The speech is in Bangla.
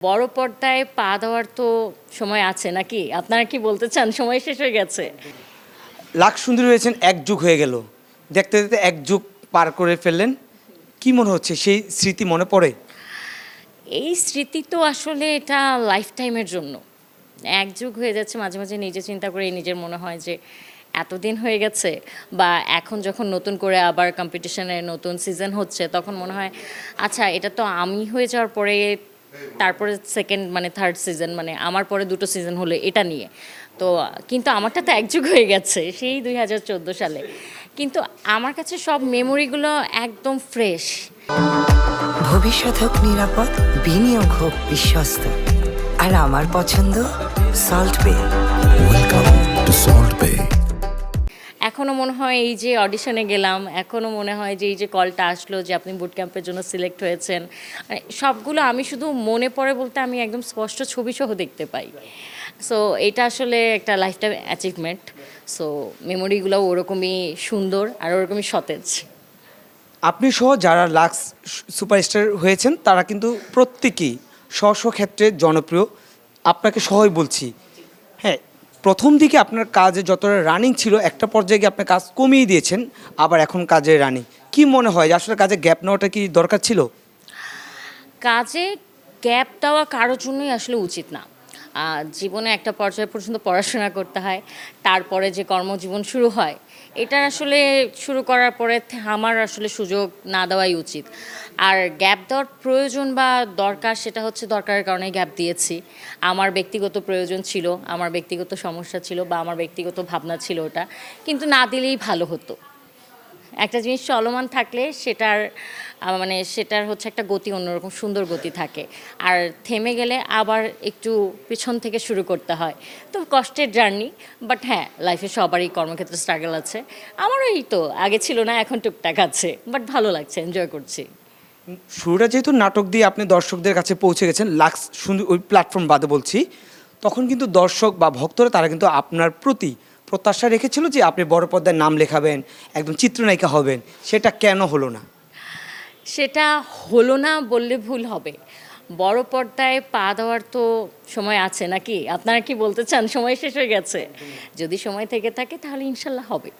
বড় পর্দায় পা দেওয়ার তো সময় আছে নাকি? আপনারা কি বলতে চান সময় শেষ হয়ে গেছে? লাখ সুন্দরী হয়েছেন এক যুগ হয়ে গেল, দেখতে দেখতে এক যুগ পার করে ফেললেন। কি মনে হচ্ছে, সেই স্মৃতি মনে পড়ে? এই স্মৃতি তো আসলে এটা লাইফ টাইমের জন্য। এক যুগ হয়ে যাচ্ছে, মাঝে মাঝে নিজে চিন্তা করে নিজের মনে হয় যে এতদিন হয়ে গেছে, বা এখন যখন নতুন করে আবার কম্পিটিশনের নতুন সিজন হচ্ছে তখন মনে হয় আচ্ছা এটা তো আমি হয়ে যাওয়ার পরে, তারপরে সেকেন্ড মানে থার্ড সিজন, মানে আমার পরে দুটো সিজন হলো এটা নিয়ে। তো কিন্তু আমারটা তো এক যুগ হয়ে গেছে সেই 2014 সালে। কিন্তু আমার কাছে সব মেমোরিগুলো একদম ফ্রেশ। ভবিষ্যৎ হোক নিরাপদ, বিনিয়োগ হোক বিশ্বস্ত, আর আমার পছন্দ সল্ট বে। ওয়েলকাম টু সল্ট বে। এখনও মনে হয় এই যে অডিশনে গেলাম, এখনও মনে হয় যে এই যে কলটা আসলো যে আপনি বুট ক্যাম্পের জন্য সিলেক্ট হয়েছেন, মানে সবগুলো আমি শুধু মনে পড়ে বলতে আমি একদম স্পষ্ট ছবি সহ দেখতে পাই। সো এটা আসলে একটা লাইফ টাইম অ্যাচিভমেন্ট। সো মেমোরিগুলো ওরকমই সুন্দর আর ওরকমই সতেজ। আপনি সহ যারা লাক্স সুপারস্টার হয়েছেন তারা কিন্তু প্রত্যেকেই স্ব ক্ষেত্রে জনপ্রিয়। আপনাকে সহই বলছি, হ্যাঁ, প্রথম দিকে আপনার কাজে যতটা রানিং ছিল, একটা পর্যায়ে গিয়ে আপনার কাজ কমিয়ে দিয়েছেন, আবার এখন কাজে রানিং। কি মনে হয় যে আসলে কাজে গ্যাপ নেওয়াটা কি দরকার ছিল? কাজে গ্যাপ দেওয়া কারোর জন্যই আসলে উচিত না। জীবনে একটা পর্যায় পর্যন্ত পড়াশোনা করতে হয়, তারপরে যে কর্মজীবন শুরু হয়, এটার আসলে শুরু করার পরে আমার আসলে সুযোগ না দেওয়াই উচিত। আর গ্যাপ দেওয়ার প্রয়োজন বা দরকার, সেটা হচ্ছে দরকারের কারণে গ্যাপ দিয়েছি। আমার ব্যক্তিগত প্রয়োজন ছিল, আমার ব্যক্তিগত সমস্যা ছিল, বা আমার ব্যক্তিগত ভাবনা ছিল ওটা, কিন্তু না দিলেই ভালো হতো। একটা জিনিস চলমান থাকলে সেটার মানে সেটার হচ্ছে একটা গতি, অন্যরকম সুন্দর গতি থাকে। আর থেমে গেলে আবার একটু পিছন থেকে শুরু করতে হয়। তো কষ্টের জার্নি, বাট হ্যাঁ, লাইফে সবারই কর্মক্ষেত্রে স্ট্রাগল আছে। আমারও এই তো আগে ছিল না, এখন টুকটাক আছে, বাট ভালো লাগছে, এনজয় করছি। শুরুটা যেহেতু নাটক দিয়ে আপনি দর্শকদের কাছে পৌঁছে গেছেন, লাক্স সুন্দর ওই প্ল্যাটফর্ম বাদে বলছি, তখন কিন্তু দর্শক বা ভক্তরা তারা কিন্তু আপনার প্রতি প্রত্যাশা রেখেছিল যে আপনি বড় পর্দায় নাম লেখাবেন, একদম চিত্রনায়িকা হবেন। সেটা কেন হলো না? সেটা হলো না বললে ভুল হবে। বড় পর্দায় পা দেওয়ার তো সময় আছে নাকি? আপনারা কি বলতে চান সময় শেষ হয়ে গেছে? যদি সময় থেকে থাকে তাহলে ইনশাল্লাহ হবে।